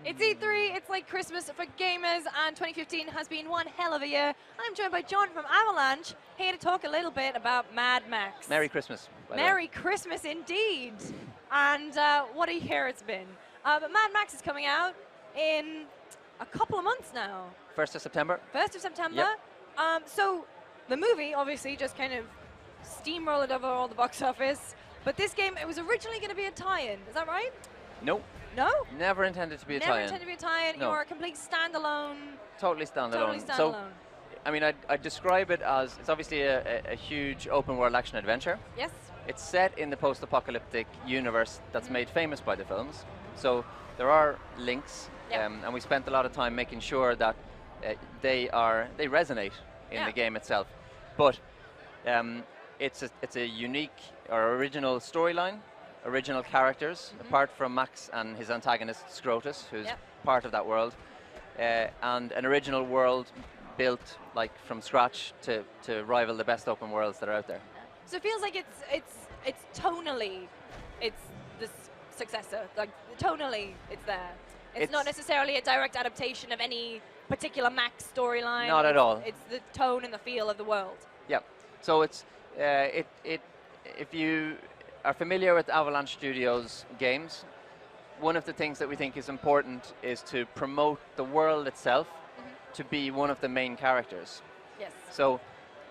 It's E3, it's like Christmas for gamers, and 2015 has been one hell of a year. I'm joined by John from Avalanche, here to talk a little bit about Mad Max. Merry Christmas. Merry Christmas indeed. And what a year it's been. But Mad Max is coming out in a couple of months now. 1st of September. 1st of September. Yep. So the movie obviously just kind of steamrolled over all the box office. But this game, it was originally going to be a tie-in, is that right? No. No? Never intended to be a tie-in. Never intended to be a tie-in. No. You're a complete standalone. Totally standalone. Totally standalone. So, I mean, I'd describe it as, it's obviously a huge open world action adventure. Yes. It's set in the post-apocalyptic universe that's made famous by the films. So there are links, and we spent a lot of time making sure that they resonate in the game itself. But it's a unique or original storyline, original characters, apart from Max and his antagonist Scrotus, who's part of that world, and an original world built like from scratch to rival the best open worlds that are out there. So it feels like it's tonally, it's the successor. Like tonally, it's there. It's not necessarily a direct adaptation of any particular Max storyline. Not at all. It's the tone and the feel of the world. Yeah. So it's if you are familiar with Avalanche Studios games, one of the things that we think is important is to promote the world itself to be one of the main characters. Yes. So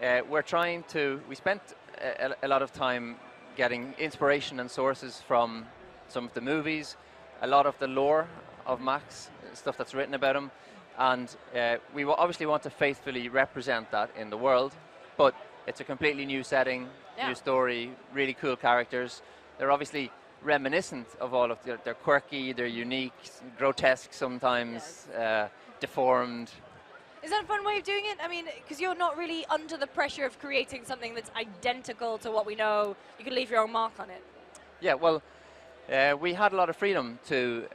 we spent a lot of time getting inspiration and sources from some of the movies, a lot of the lore of Max, stuff that's written about him, and we obviously want to faithfully represent that in the world, but it's a completely new setting, new story, really cool characters. They're obviously reminiscent of all of they're quirky, they're unique, grotesque sometimes, deformed. Is that a fun way of doing it? I mean, because you're not really under the pressure of creating something that's identical to what we know. You can leave your own mark on it. Yeah, well, we had a lot of freedom to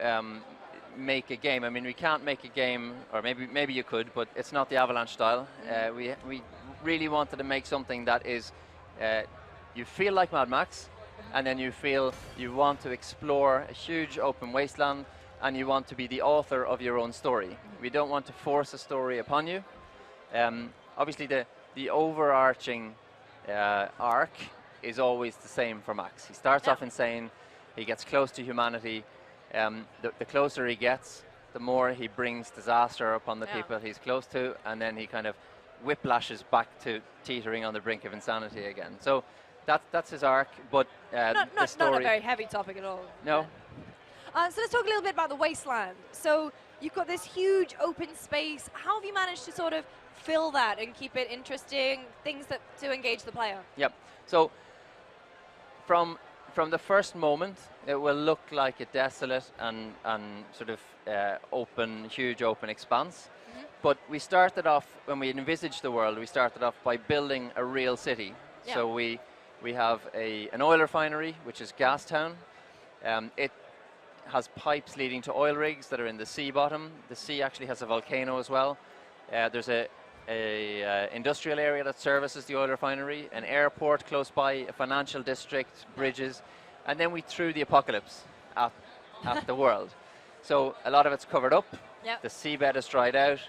make a game. I mean, we can't make a game, or maybe you could, but it's not the Avalanche style. We really wanted to make something that is, you feel like Mad Max, and then you feel you want to explore a huge open wasteland, and you want to be the author of your own story. We don't want to force a story upon you. Obviously, the overarching arc is always the same for Max. He starts off insane, he gets close to humanity. The closer he gets, the more he brings disaster upon the people he's close to, and then he kind of whiplashes back to teetering on the brink of insanity again. So that's his arc, but the story... Not a very heavy topic at all. No. So let's talk a little bit about the wasteland. So you've got this huge open space. How have you managed to sort of fill that and keep it interesting, things to engage the player? Yep. So from the first moment, it will look like a desolate and sort of huge open expanse. But we started off, when we envisaged the world, we started off by building a real city. Yeah. So we have an oil refinery, which is Gastown. It has pipes leading to oil rigs that are in the sea bottom. The sea actually has a volcano as well. There's a industrial area that services the oil refinery, an airport close by, a financial district, bridges, and then we threw the apocalypse at the world. So a lot of it's covered up. Yep. The seabed is dried out.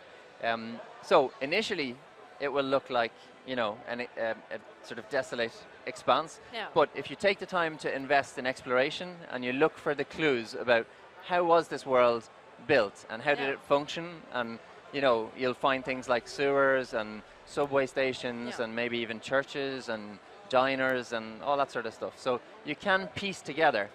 So initially, it will look like, you know, a sort of desolate expanse. Yeah. But if you take the time to invest in exploration and you look for the clues about how was this world built and how did it function, and you know, you'll find things like sewers and subway stations and maybe even churches and diners and all that sort of stuff. So you can piece together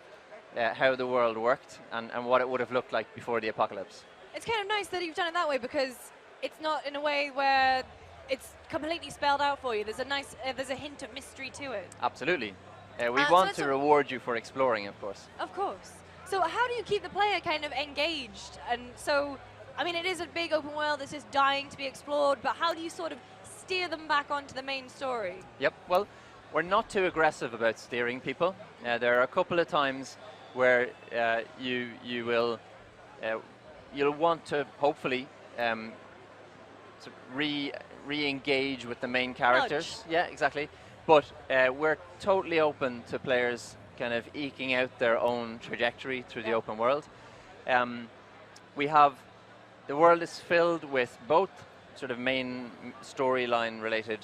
how the world worked and what it would have looked like before the apocalypse. It's kind of nice that you've done it that way, because it's not in a way where it's completely spelled out for you. There's a nice, there's a hint of mystery to it. Absolutely. We want to reward you for exploring, of course. Of course. So how do you keep the player kind of engaged? And so, I mean, it is a big open world, it's just dying to be explored, but how do you sort of steer them back onto the main story? Yep, well, we're not too aggressive about steering people. There are a couple of times where you'll want to hopefully re-engage with the main characters. Nudge. Yeah, exactly. But we're totally open to players kind of eking out their own trajectory through the open world. we have, the world is filled with both sort of main storyline related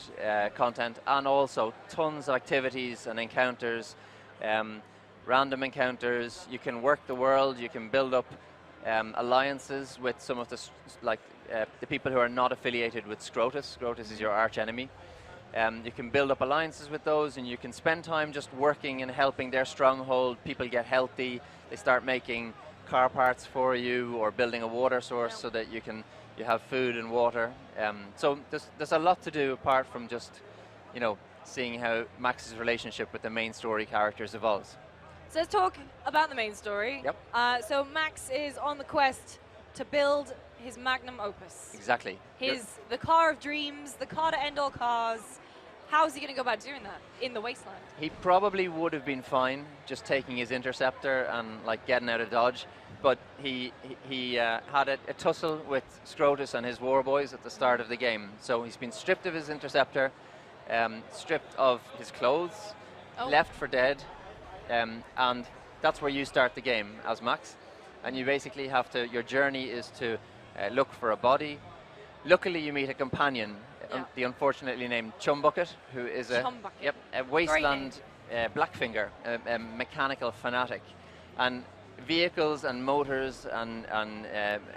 content and also tons of activities and encounters, random encounters. You can work the world, you can build up alliances with some of the, the people who are not affiliated with Scrotus. Scrotus is your arch enemy. You can build up alliances with those, and you can spend time just working and helping their stronghold. People get healthy, they start making car parts for you or building a water source so that you have food and water. So there's a lot to do apart from just, you know, seeing how Max's relationship with the main story characters evolves. So let's talk about the main story. Yep. So Max is on the quest to build his magnum opus. Exactly. The car of dreams, the car to end all cars. How is he going to go about doing that in the wasteland? He probably would have been fine just taking his interceptor and like getting out of Dodge, but he had a tussle with Scrotus and his war boys at the start of the game. So he's been stripped of his interceptor, stripped of his clothes, left for dead, and that's where you start the game as Max. And you basically have to, your journey is to look for a body. Luckily you meet a companion, the unfortunately named Chumbucket, who is a wasteland blackfinger, a mechanical fanatic. And vehicles and motors and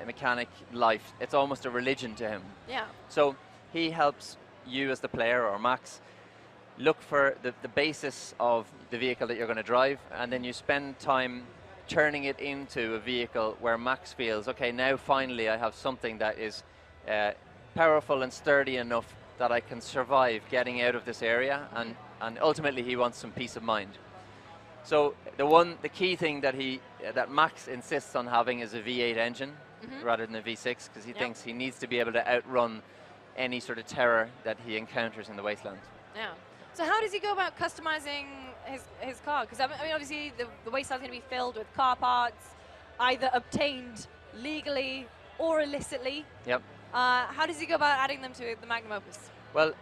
mechanic life, it's almost a religion to him. Yeah. So he helps you as the player, or Max, look for the basis of the vehicle that you're going to drive, and then you spend time turning it into a vehicle where Max feels, okay, now finally I have something that is powerful and sturdy enough that I can survive getting out of this area, and ultimately he wants some peace of mind. So the key thing that Max insists on having is a V8 engine rather than a V6, because he thinks he needs to be able to outrun any sort of terror that he encounters in the wasteland. Yeah. So how does he go about customizing his car? Because I mean, obviously the wasteland's going to be filled with car parts, either obtained legally or illicitly. Yep. How does he go about adding them to the magnum opus? Well,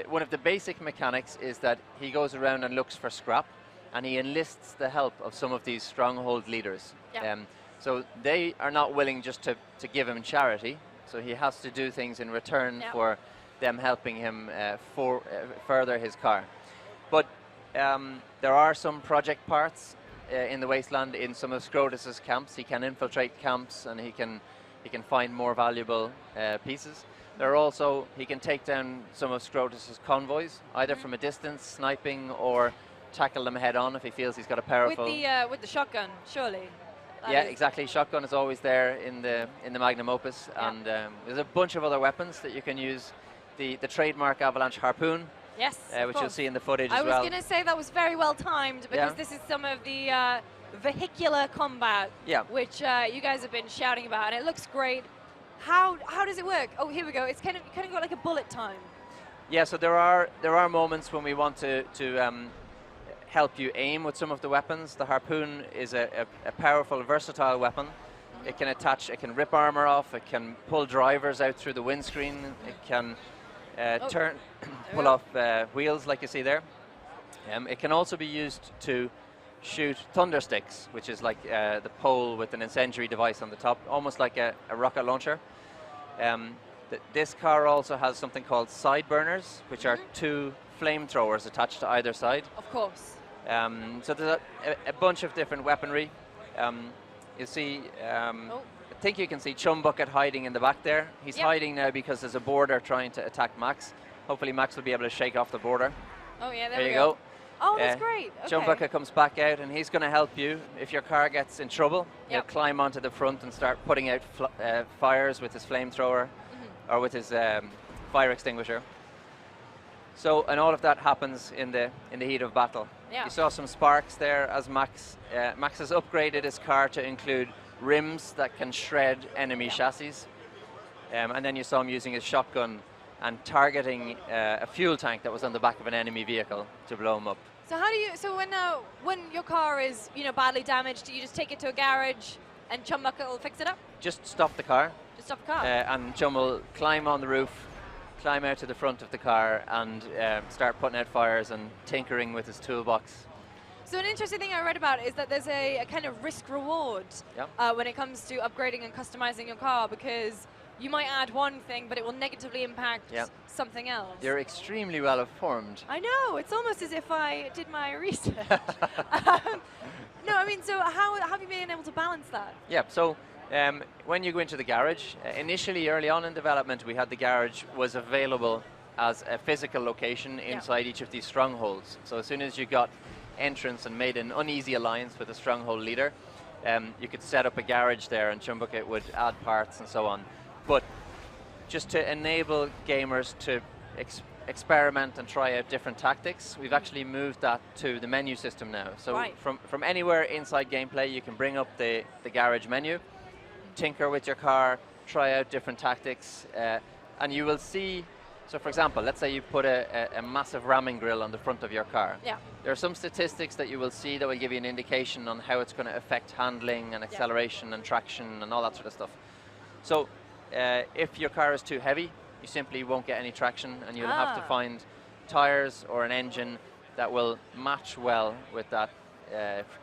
one of the basic mechanics is that he goes around and looks for scrap, and he enlists the help of some of these stronghold leaders. Yeah. So they are not willing just to give him charity, so he has to do things in return for them helping him further his car. But there are some project parts in the wasteland in some of Scrotus's camps. He can infiltrate camps, and he can find more valuable pieces. There are also, he can take down some of Scrotus's convoys, either from a distance, sniping, or tackle them head on if he feels he's got a powerful... With the shotgun, surely. Yeah, exactly. Shotgun is always there in the magnum opus, and there's a bunch of other weapons that you can use. The trademark Avalanche harpoon, yes, which you'll see in the footage as well. I was going to say that was very well timed, because this is some of the vehicular combat, which you guys have been shouting about, and it looks great. How does it work? Oh, here we go. It's kind of got like a bullet time. Yeah. So there are moments when we want to help you aim with some of the weapons. The harpoon is a powerful, versatile weapon. It can attach. It can rip armor off. It can pull drivers out through the windscreen. It can pull off wheels like you see there. It can also be used to shoot thunder sticks, which is like the pole with an incendiary device on the top, almost like a rocket launcher. This car also has something called side burners, which are two flamethrowers attached to either side. Of course. So there's a bunch of different weaponry. You see, I think you can see Chumbucket hiding in the back there. He's hiding now because there's a boarder trying to attack Max. Hopefully Max will be able to shake off the boarder. Oh yeah, there you go. Oh, that's great. Okay. Chumbucket comes back out, and he's going to help you. If your car gets in trouble, he'll climb onto the front and start putting out fires with his flamethrower or with his fire extinguisher. So, and all of that happens in the heat of battle. Yeah. You saw some sparks there as Max has upgraded his car to include rims that can shred enemy chassis. And then you saw him using his shotgun and targeting a fuel tank that was on the back of an enemy vehicle to blow him up. So how do you? So when your car is badly damaged, do you just take it to a garage and Chumbucket will fix it up? Just stop the car. Just stop the car. And Chum will climb on the roof, climb out to the front of the car, and start putting out fires and tinkering with his toolbox. So an interesting thing I read about is that there's a kind of risk reward when it comes to upgrading and customizing your car, because you might add one thing, but it will negatively impact something else. You're extremely well informed. I know, it's almost as if I did my research. No, I mean, so how have you been able to balance that? Yeah, so when you go into the garage, initially early on in development, we had the garage was available as a physical location inside each of these strongholds. So as soon as you got entrance and made an uneasy alliance with a stronghold leader, you could set up a garage there and Chumbucket would add parts and so on. But just to enable gamers to experiment and try out different tactics, we've actually moved that to the menu system now. So from anywhere inside GamePlay, you can bring up the garage menu, tinker with your car, try out different tactics, and you will see. So for example, let's say you put a massive ramming grill on the front of your car. Yeah. There are some statistics that you will see that will give you an indication on how it's going to affect handling and acceleration and traction and all that sort of stuff. So if your car is too heavy, you simply won't get any traction, and you'll have to find tires or an engine that will match well with that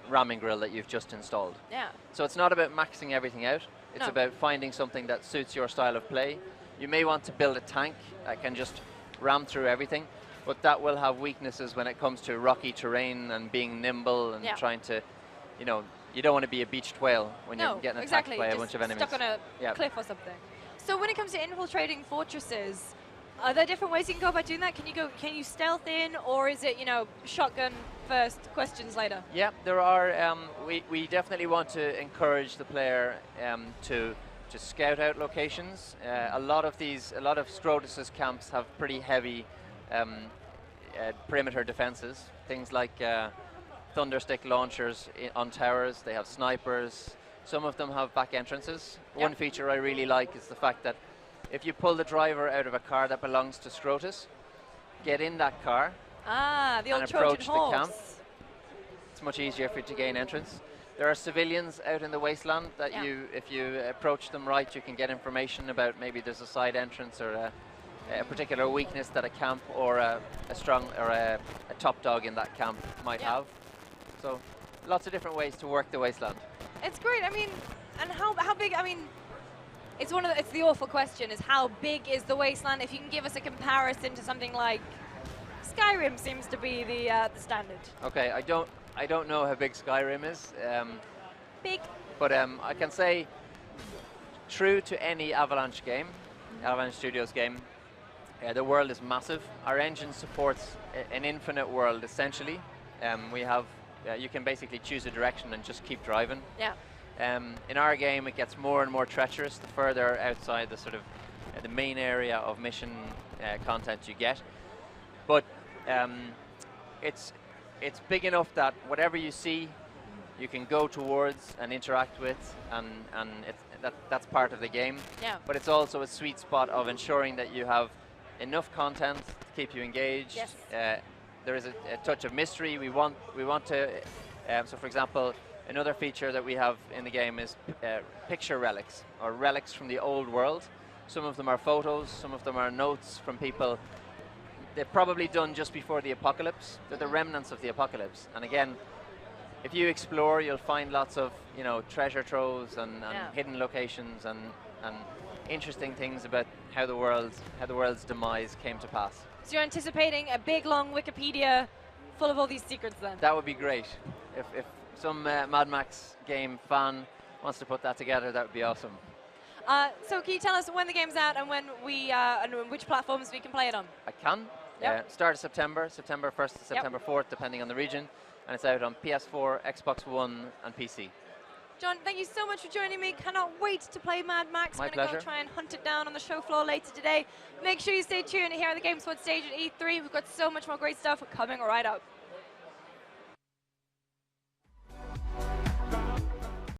ramming grill that you've just installed. Yeah. So it's not about maxing everything out. It's about finding something that suits your style of play. You may want to build a tank that can just ram through everything, but that will have weaknesses when it comes to rocky terrain and being nimble and trying to, you know, you don't want to be a beached whale when you're getting attacked by a bunch of enemies. Stuck on a cliff or something. So when it comes to infiltrating fortresses, are there different ways you can go about doing that? Can you stealth in, or is it, you know, shotgun first, questions later? Yeah, there are. We definitely want to encourage the player to scout out locations. A lot of Scrotus's camps have pretty heavy perimeter defenses. Things like thunderstick launchers on towers. They have snipers. Some of them have back entrances. One feature I really like is the fact that if you pull the driver out of a car that belongs to Scrotus, get in that car the old and Trojan approach horse. the camp. It's much easier for you to gain entrance. There are civilians out in the wasteland that if you approach them right, you can get information about maybe there's a side entrance or a particular weakness that a camp or a top dog in that camp might have. So lots of different ways to work the wasteland. It's great. I mean, and how big? I mean, it's the awful question: is how big is the wasteland? If you can give us a comparison to something like Skyrim, seems to be the standard. Okay, I don't know how big Skyrim is. Big. But I can say, true to any Avalanche game, Avalanche Studios game, the world is massive. Our engine supports an infinite world essentially. We have. You can basically choose a direction and just keep driving. Yeah. In our game, it gets more and more treacherous the further outside the sort of the main area of mission content you get. But it's big enough that whatever you see, you can go towards and interact with, and that's part of the game. Yeah. But it's also a sweet spot of ensuring that you have enough content to keep you engaged. Yes. There is a touch of mystery. We want to, so for example, another feature that we have in the game is picture relics, or relics from the old world. Some of them are photos, some of them are notes from people they're probably done just before the apocalypse. They're the remnants of the apocalypse. And again, if you explore, you'll find lots of, you know, treasure troves and hidden locations and interesting things about how the world's demise came to pass. So you're anticipating a big, long Wikipedia full of all these secrets then? That would be great. If some Mad Max game fan wants to put that together, that would be awesome. So can you tell us when the game's out and when and which platforms we can play it on? I can. Start of September 1st to September 4th, depending on the region. And it's out on PS4, Xbox One, and PC. John, thank you so much for joining me. Cannot wait to play Mad Max. My I'm going to pleasure. go try and hunt it down on the show floor later today. Make sure you stay tuned here at the GameSpot stage at E3. We've got so much more great stuff coming right up.